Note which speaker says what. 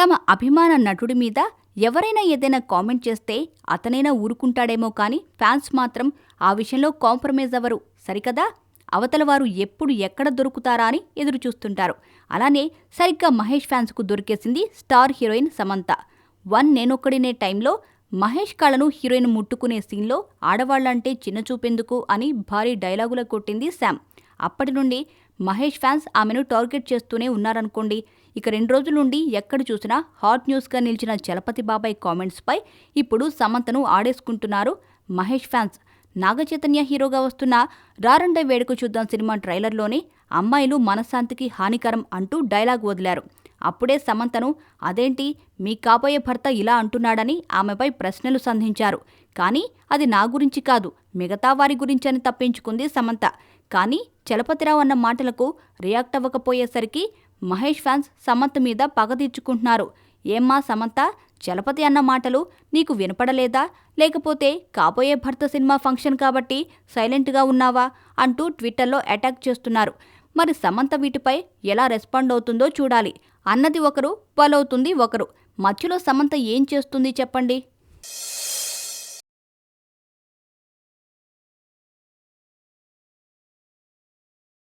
Speaker 1: తమ అభిమాన నటుడి మీద ఎవరైనా ఏదైనా కామెంట్ చేస్తే అతనైనా ఊరుకుంటాడేమో కానీ ఫ్యాన్స్ మాత్రం ఆ విషయంలో కాంప్రమైజ్ అవ్వరు సరికదా. అవతల వారు ఎప్పుడు ఎక్కడ దొరుకుతారా అని ఎదురు చూస్తుంటారు. అలానే సరిగ్గా మహేష్ ఫ్యాన్స్కు దొరికేసింది స్టార్ హీరోయిన్ సమంత. నేనొక్కడినే టైంలో మహేష్ కళను హీరోయిన్ ముట్టుకునే సీన్లో ఆడవాళ్లంటే చిన్నచూపెందుకు అని భారీ డైలాగులు కొట్టింది శామ్. అప్పటి నుండి మహేష్ ఫ్యాన్స్ ఆమెను టార్గెట్ చేస్తూనే ఉన్నారనుకోండి. ఇక 2 రోజుల నుండి ఎక్కడ చూసినా హాట్ న్యూస్గా నిలిచిన చలపతి బాబాయ్ కామెంట్స్పై ఇప్పుడు సమంతను ఆడేసుకుంటున్నారు మహేష్ ఫ్యాన్స్. నాగచైతన్య హీరోగా వస్తున్న రారండే వేడుక చూద్దాం సినిమా ట్రైలర్లోనే అమ్మాయిలు మనశ్శాంతికి హానికరం అంటూ డైలాగ్ వదిలారు. అప్పుడే సమంతను అదేంటి మీ కాబోయే భర్త ఇలా అంటున్నాడని ఆమెపై ప్రశ్నలు సంధించారు. కానీ అది నా గురించి కాదు, మిగతా వారి గురించని తప్పించుకుంది సమంత. కానీ చలపతిరావు అన్న మాటలకు రియాక్ట్ అవ్వకపోయేసరికి మహేష్ ఫ్యాన్స్ సమంత మీద పగ తీర్చుకుంటున్నారు. ఏమ్మా సమంత, చలపతి అన్న మాటలు నీకు వినపడలేదా, లేకపోతే కాబోయే భర్త సినిమా ఫంక్షన్ కాబట్టి సైలెంట్గా ఉన్నావా అంటూ ట్విట్టర్లో అటాక్ చేస్తున్నారు. మరి సమంత వీటిపై ఎలా రెస్పాండ్ అవుతుందో చూడాలి. అన్నది ఒకరు, బలవుతుంది ఒకరు. మధ్యలో సమంత ఏం చేస్తుంది చెప్పండి.